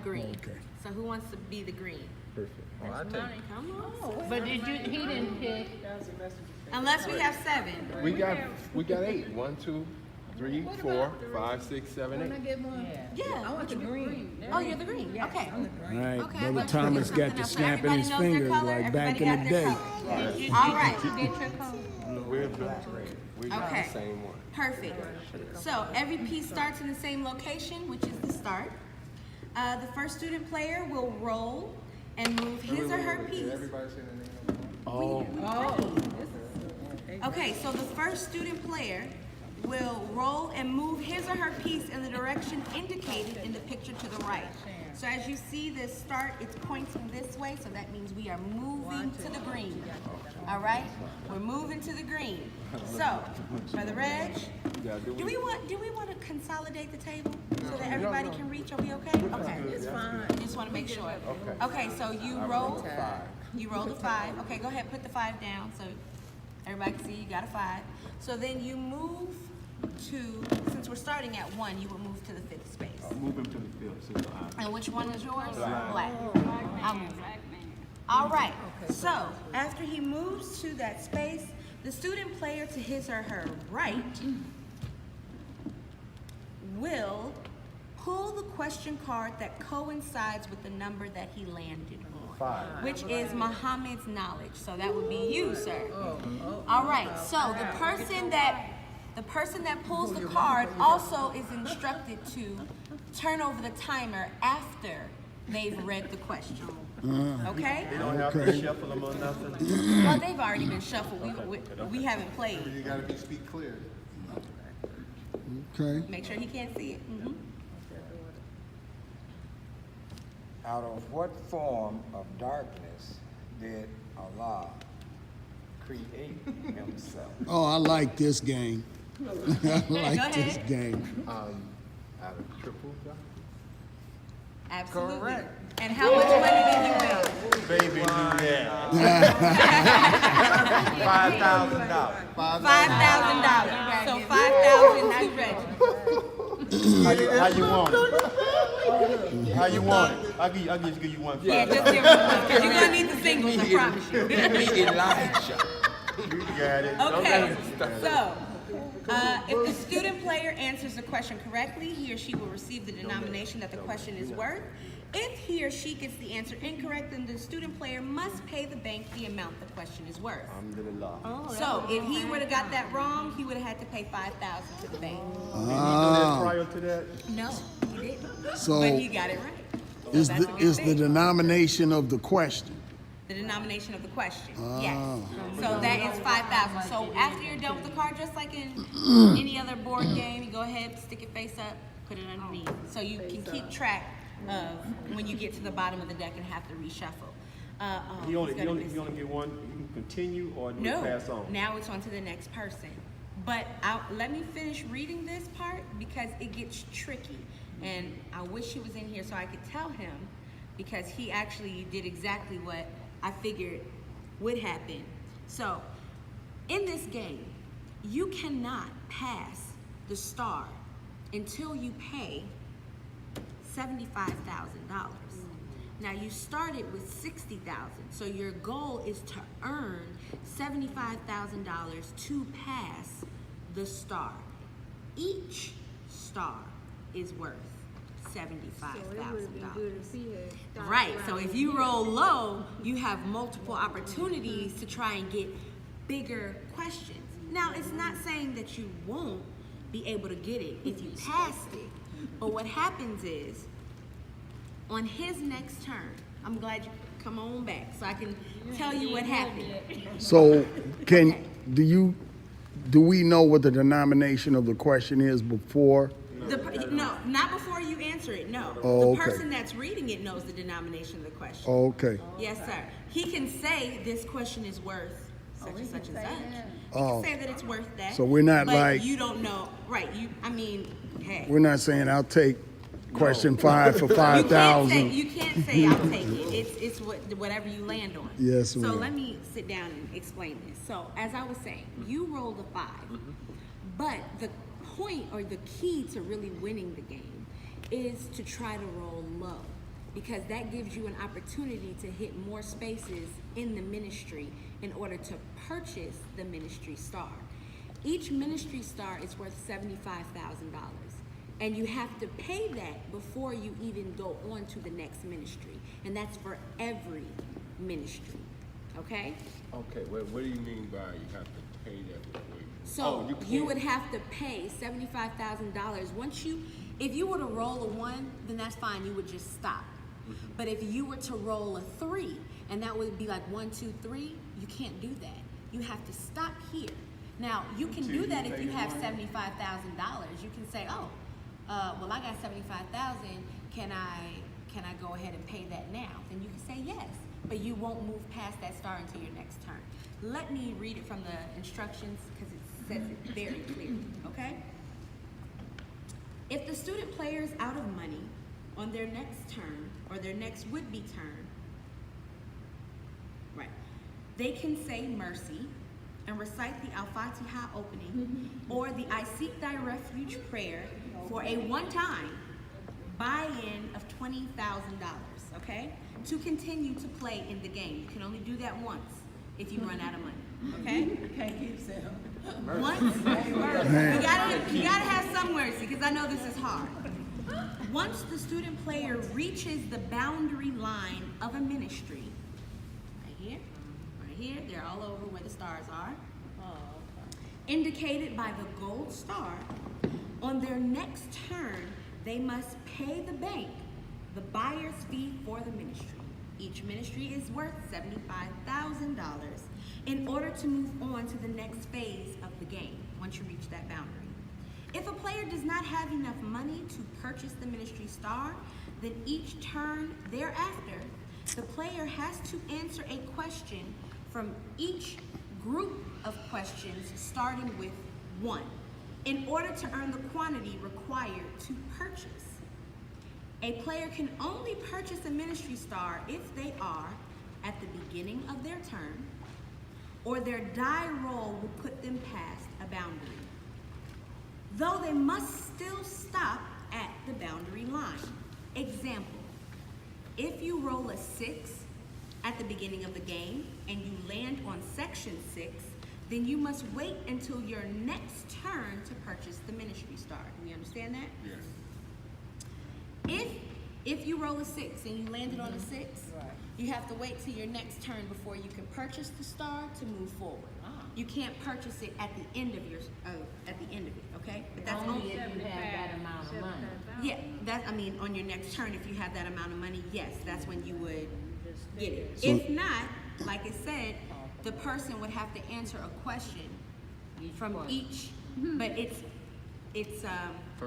green. Okay. So who wants to be the green? Perfect. Oh, I take. Come on. But he didn't pick. Unless we have 7. We got 8. 1, 2, 3, 4, 5, 6, 7, 8. Get one. Yeah. I want the green. Oh, you're the green. Okay. All right, Okay, Brother let's Thomas do got something the else. So snap in his everybody knows their fingers color, like back everybody in the got their day. color. All right. Get your code. We're black. We got Okay. the same one. Perfect. So every piece starts in the same location, which is the start. The first student player will roll and move his or her piece. Everybody say the name of Okay, so the first student player will roll and move his or her piece in the direction indicated in the picture to the right. So as you see this start, it's pointing this way, so that means we are moving to the green. All right? We're moving to the green. So, Brother Reg, do we want to consolidate the table so that everybody can reach? Are we okay? Okay. It's fine. Just want to make sure. Okay, so you roll. You rolled a 5. Okay, go ahead, put the 5 down so everybody can see you got a 5. So then you move to, since we're starting at 1, you will move to the 5th space. Move him to the field. And which one is yours? Black. I'll move it. All right, so after he moves to that space, the student player to his or her right will pull the question card that coincides with the number that he landed on, 5. which is Muhammad's knowledge. So that would be you, sir. All right, so the person that pulls the card also is instructed to turn over the timer after they've read the question. Okay? They don't have to shuffle them or nothing. Well, they've already been shuffled. We haven't played. You got to speak clear. Okay. Make sure he can't see it. Out of what form of darkness did Allah create himself? Oh, I like this game. I like this game. Out of triple. Absolutely. Correct. And how much money did he win? Baby, do that. $5,000. $5,000. So 5,000 to Reggie. How you want it? How you want it? I'll just give you one. Yeah, just give him one. Because you're gonna need the singles, I promise you. Elijah. You got it. Okay. So. If the student player answers the question correctly, he or she will receive the denomination that the question is worth. If he or she gets the answer incorrect, then the student player must pay the bank the amount the question is worth. So if he would have got that wrong, he would have had to pay $5,000 to the bank. Prior to that? No, he didn't. So But he got it right. So is that's a good the thing. denomination of the question? The denomination of the question. Yes. So that is 5,000. So after you're done with the card, just like in any other board game, you go ahead, stick your face up, put it underneath. So you can keep track of when you get to the bottom of the deck and have to reshuffle. You only get one. You can continue or do No. pass on. Now it's on to the next person. But let me finish reading this part because it gets tricky. And I wish he was in here so I could tell him because he actually did exactly what I figured would happen. So, in this game, you cannot pass the star until you pay $75,000. Now you started with $60,000, so your goal is to earn $75,000 to pass the star. Each star is worth $75,000. Right, so if you roll low, you have multiple opportunities to try and get bigger questions. Now, it's not saying that you won't be able to get it if you passed it, but what happens is, on his next turn, I'm glad you come on back so I can tell you what happened. So do we know what the denomination of the question is before? No, not before you answer it, no. Oh, the okay. person that's reading it knows the denomination of the question. Oh, okay. Yes, sir. He can say this question is worth such and such and such. He Oh. can say that it's worth that. So we're not but like- you don't know, right? Hey. We're not saying I'll take question 5 for 5,000. You can't say I'll take it. It's whatever you land on. Yes, So ma'am. let me sit down and explain this. So as I was saying, you rolled a 5, but the point or the key to really winning the game is to try to roll low. because that gives you an opportunity to hit more spaces in the ministry in order to purchase the ministry star. Each ministry star is worth $75,000, and you have to pay that before you even go on to the next ministry, and that's for every ministry, okay? Okay, what do you mean by you have to pay that before you? So you you can't- would have to pay $75,000. If you were to roll a 1, then that's fine, you would just stop. But if you were to roll a 3, and that would be like 1, 2, 3, you can't do that. You have to stop here. Now, you can do that if you have $75,000. You can say, oh, well, I got $75,000. Can I go ahead and pay that now? Then you can say yes, but you won't move past that star until your next turn. Let me read it from the instructions because it says it very clearly, okay? If the student player is out of money on their next turn or their next would-be turn, right, they can say mercy and recite the Al-Fatiha opening or the I Seek Thy Refuge prayer for a one-time buy-in of $20,000, okay? To continue to play in the game. You can only do that once if you run out of money, okay? Can't keep saying. Once, you gotta have some mercy because I know this is hard. Once the student player reaches the boundary line of a ministry, right here, they're all over where the stars are, indicated by the gold star, on their next turn, they must pay the bank the buyer's fee for the ministry. Each ministry is worth $75,000 in order to move on to the next phase of the game once you reach that boundary. If a player does not have enough money to purchase the ministry star, then each turn thereafter, the player has to answer a question from each group of questions starting with 1 in order to earn the quantity required to purchase. A player can only purchase a ministry star if they are at the beginning of their turn or their die roll will put them past a boundary, though they must still stop at the boundary line. Example, if you roll a 6 at the beginning of the game and you land on section 6, then you must wait until your next turn to purchase the ministry star. Do you understand that? Yes. If you roll a 6 and you landed on a 6, you have to wait till your next turn before you can purchase the star to move forward. You can't purchase it at the end of okay? But that's Only if you have that amount of money. Yeah, on your next turn, if you have that amount of money, yes, that's when you would get it. So- If not, like I said, the person would have to answer a question from each, but it's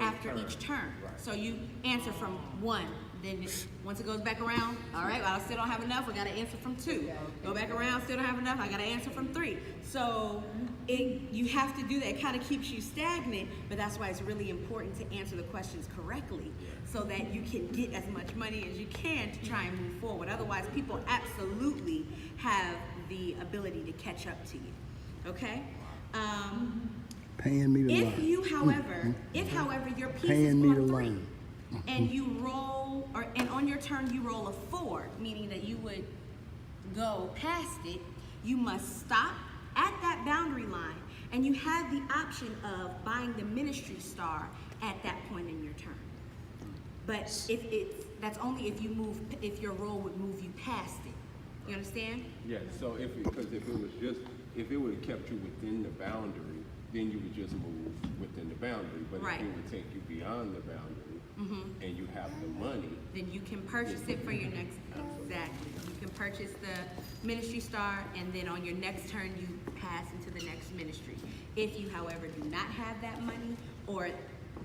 after each turn. So you answer from 1, then once it goes back around, all right, well, I still don't have enough, we gotta answer from 2. Go back around, still don't have enough, I gotta answer from 3. So you have to do that. It kind of keeps you stagnant, but that's why it's really important to answer the questions correctly so that you can get as much money as you can to try and move forward. Otherwise, people absolutely have the ability to catch up to you, okay? Paying me to If learn. you, however, your piece is Paying me to on 3, learn. and you roll, and on your turn you roll a 4, meaning that you would go past it, you must stop at that boundary line, and you have the option of buying the ministry star at that point in your turn. But that's only if your roll would move you past it. You understand? Yeah, so if it would have kept you within the boundary, then you would just move within the boundary. But Right. if it would take you beyond the boundary and you have the money, Then you can purchase it for your next, exactly. You can purchase the ministry star, and then on your next turn, you pass into the next ministry. If you, however, do not have that money, or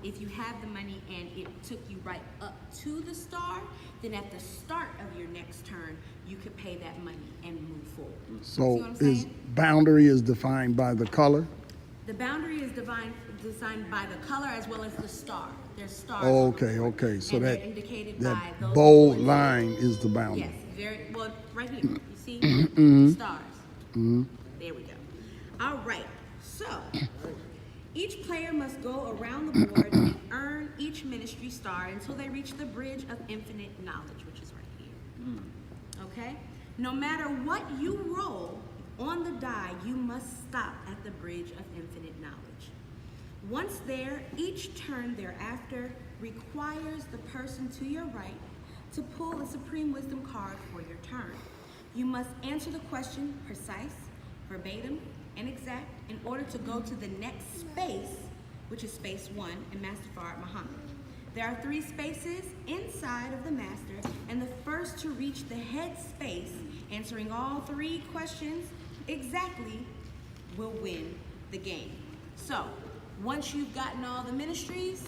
if you have the money and it took you right up to the star, then at the start of your next turn, you could pay that money and move forward. See So what I'm is saying? boundary is defined by the color? The boundary is designed by the color as well as the star. There's stars. Oh, on the okay, board, okay. So and they're that indicated by that those bold boards. line is the boundary. Yes, very well. Right here, you see stars. There we go. All right. So each player must go around the board and earn each ministry star until they reach the bridge of infinite knowledge, which is right here. Okay? No matter what you roll on the die, you must stop at the bridge of infinite knowledge. Once there, each turn thereafter requires the person to your right to pull a Supreme Wisdom card for your turn. You must answer the question precise, verbatim, and exact in order to go to the next space, which is space 1 in Master Farad Muhammad. There are 3 spaces inside of the Master, and the first to reach the head space, answering all 3 questions exactly, will win the game. So, once you've gotten all the ministries,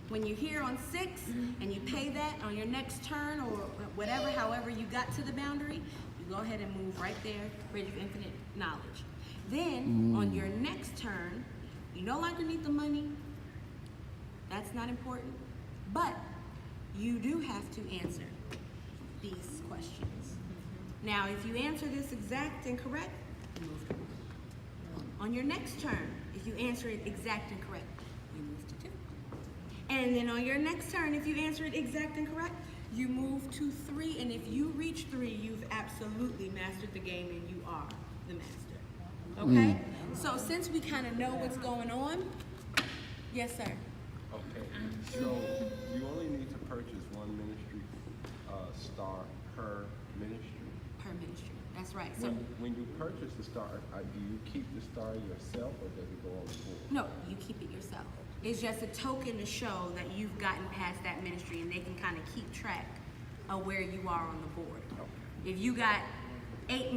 when you're here on 6 and you pay that on your next turn or whatever, however you got to the boundary, you go ahead and move right there, Bridge of Infinite Knowledge. Then, on your next turn, you no longer need the money. That's not important. But you do have to answer these questions. Now, if you answer this exact and correct, you move to 1. On your next turn, if you answer it exact and correct, you move to 2. And then on your next turn, if you answer it exact and correct, you move to 3. And if you reach 3, you've absolutely mastered the game and you are the master. Okay? So since we kind of know what's going on, yes, sir. Okay, so you only need to purchase 1 ministry star per ministry. Per ministry. That's right. So When you purchase the star, do you keep the star yourself or does it go on the board? no, you keep it yourself. It's just a token to show that you've gotten past that ministry and they can kind of keep track of where you are on the board. If you got 3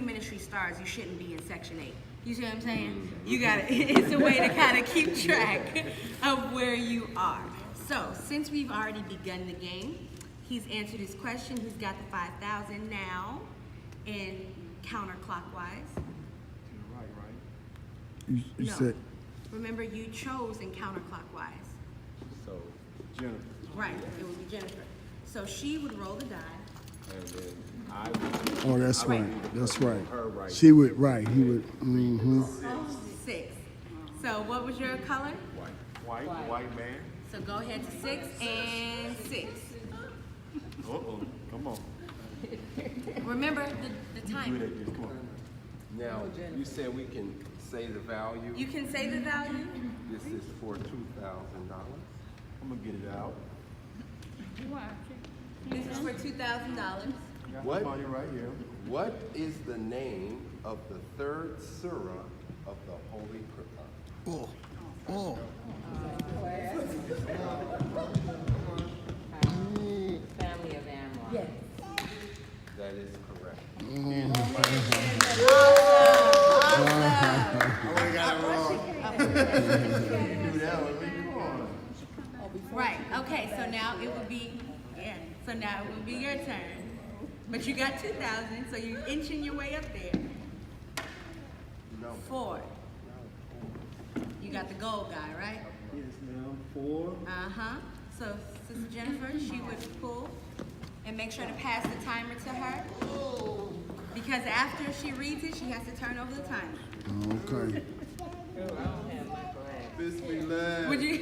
ministry stars, you shouldn't be in section 8. You see what I'm saying? You got it's a way to kind of keep track of where you are. So since we've already begun the game, he's answered his question. He's got the 5,000 now in counterclockwise. You No. said, Remember, you chose in counterclockwise. So Jennifer, Right, it would be Jennifer. So she would roll the die. and then I would. oh, that's I would right. need to That's put right. her right. She would, right. He would, 6. So what was your color? White man. So go ahead to 6 and 6. Uh-oh, come on. Remember the Do time. that, just come on. Now, you said we can say the value. You can say the value. This is for $2,000. I'm gonna get it out. This is for $2,000. Got What? the money right here. What is the name of the 3rd surah of the Holy Quran? oh, oh. Family of Amron. Yes. That is correct. I got it wrong. You do that one, man. Come on. Right. Okay. So now it would be So now it would be your turn. But you got 2,000, so you're inching your way up there. 4. You got the gold guy, right? Yes, ma'am. 4. So Sister Jennifer, she would pull and make sure to pass the timer to her. Because after she reads it, she has to turn over the timer. Okay. Bismillah. Would you?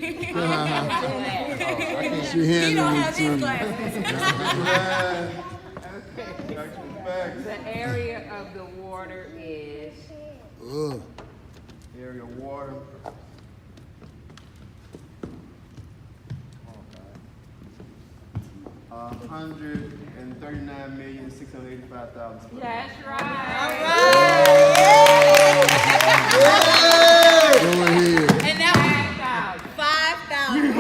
She He handed don't me have these to me. glasses. The area of the water is Ugh. Area of water. 139,685,000 square. that's right. Go ahead. And that was 5,000.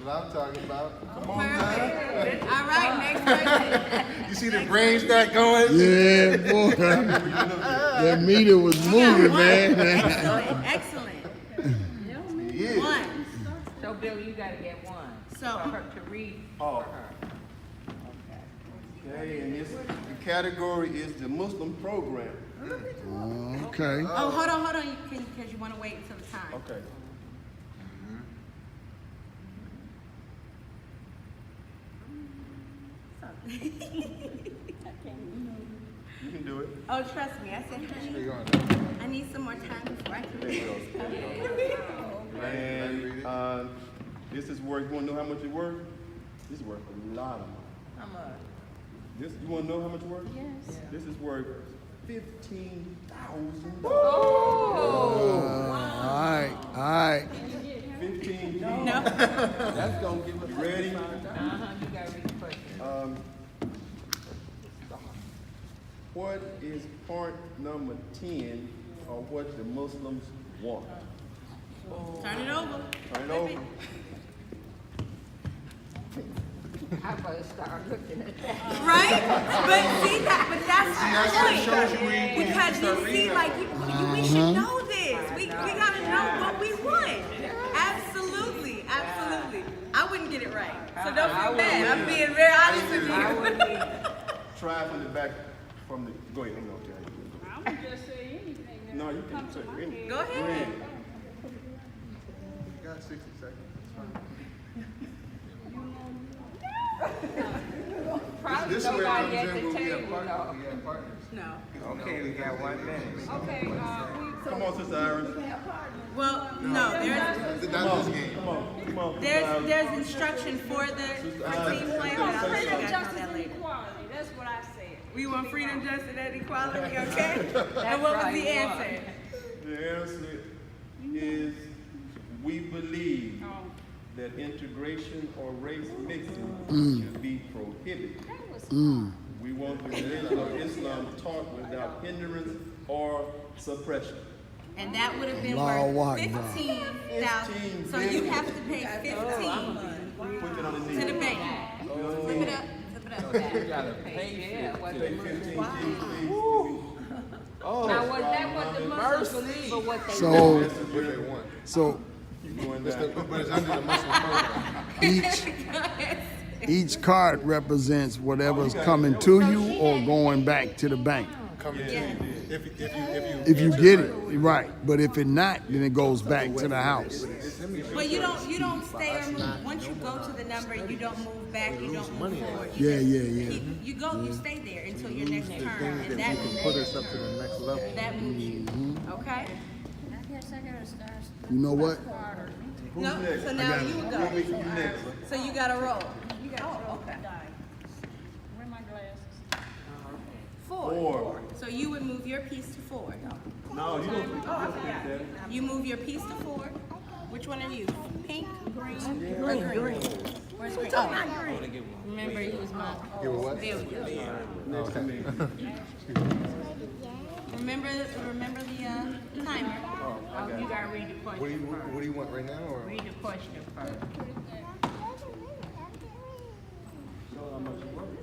That's what I'm talking about. Come on, man. Perfect. All right, next person. You see the brain start going? Yeah, boy. That meter was moving, man. Excellent. Yeah. 1. So Bill, you gotta get 1 So- for her to read Oh. for her. Okay, and this the category is the Muslim program. Okay. Oh, hold on, because you want to wait until the time. Okay. You can do it. Oh, trust me. I said, honey, I need some more time before I can read this. And this is worth. You want to know how much it worth? This is worth a lot of money. How much? This, you want to know how much it's worth? Yes. This is worth $15,000. Oh! All right. 15. No. That's gonna give us. Ready? You gotta read the question. What is part number 10 of what the Muslims want? Turn it over. Turn it over. I better start looking at that. Right? But see that, but that's the point. Because you see, like, we should know this. We gotta know what we want. Absolutely. I wouldn't get it right. So don't feel bad. I'm being very honest with you. Try from the back. From the. Go ahead. I'm okay. I would just say anything that No, you can comes say to my anything. head. Go ahead. You got 60 seconds. Probably This is where it nobody comes at in the when we have table, partners. though. We have partners. No. Okay, we got 1 minute. Okay, Come on, Sister Iris. Well, no. That's this game. Come on. There's instruction for the team play, but I'll let you freedom, guys know justice, that and later. equality. That's what I said. We want freedom, justice, and equality, okay? And what was right, the you answer? The answer is we believe that integration or race mixing should be prohibited. We want the religion of Islam taught without hindrance or suppression. And that would have been Allahu worth Akbar. 15,000. So you have to pay 15 Put it on the to knee. the bank. Flip it up. You gotta pay Yeah, what the Pay Muslims 15 want. G's, please. Now, was that what the Muslims believe or what they So, This is what they want. so Keep going But down. it's under the Muslim program. each card represents whatever's coming to you or going back to the bank. Coming to you. If you get it, right. But if it not, then it goes back to the house. But you don't stay or move. Once you go to the number, you don't move back, you don't move forward. Yeah. You stay there until your next turn, and that Put us up to the next level. that moves you. Okay? I guess I gotta start. You know what? No. So now you would go. Next. So you got to roll. Okay. Where are my glasses? 4. So you would move your piece to 4. No, you don't. You move your piece to 4. Which one are you? Pink, green, or green? Where's green? Oh, not green. Remember, he was mine. Give it what? There we go. Next to me. Remember the timer. Oh, you gotta read the question first. What do you want right now? Or? Read the question first. Show how much you worth.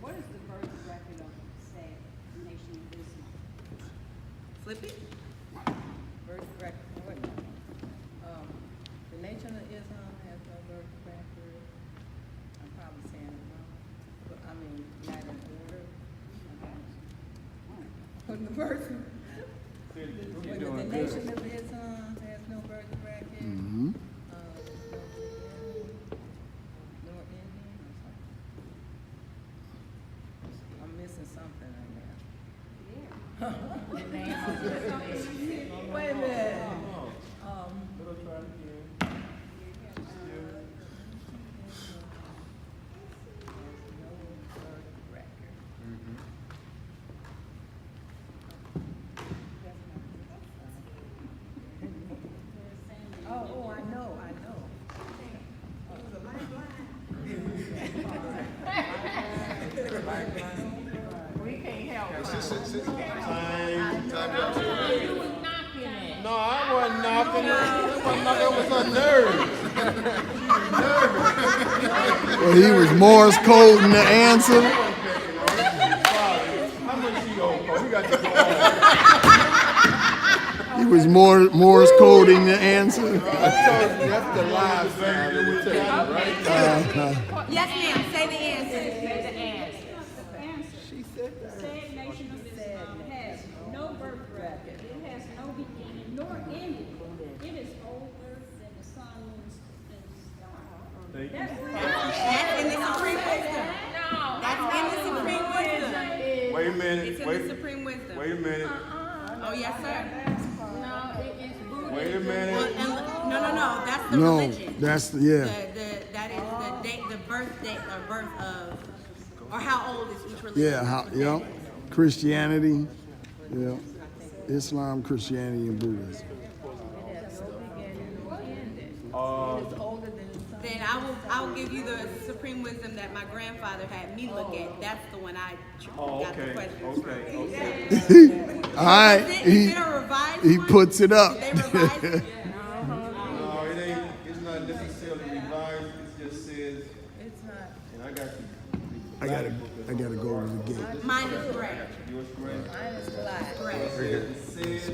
What is the birth record of said Nation of Islam? Flip it. Birth record, what? The Nation of Islam has no birth record. I'm probably saying it wrong, but I mean, not in order. When the birth, when the Nation of Islam has no birth record. Mm-hmm. Nor Indian or something. I'm missing something in there. Wait a minute. Little try again. Oh, I know. We can't help it. Time. You was knocking it. No, I wasn't knocking. That was a nerve. Well, he was Morse coding the answer. How much she owe? We got to go on. He was Morse coding the answer. That's the live sound that we take, right? Yes, ma'am. Say the answer. The answer. Said Nation of Islam has no birth record. It has no beginning nor ending. It is older than the sun, moon, and stars. Thank you. That's in the Supreme Wisdom. That's in the Supreme Wisdom. Wait a minute. It's in Wait, the Supreme Wisdom. wait a minute. Oh, yes, sir. No, it's Buddhism. Wait a Well, minute. no. That's the No, religion. that's That is the date, the birth date, or birth of, or how old is each religion? yeah, how, yeah. Christianity, yeah. Islam, Christianity, and Buddhism. Then I'll give you the Supreme Wisdom that my grandfather had me look at. That's the one I got the questions from. All right, Is it a revised he one? puts it up. Did they revise it? No, it ain't. It's not necessarily revised. It just says. It's not. And I got you. I gotta go to the gate. Mine is correct. Yours correct. Mine is black. Correct. It says.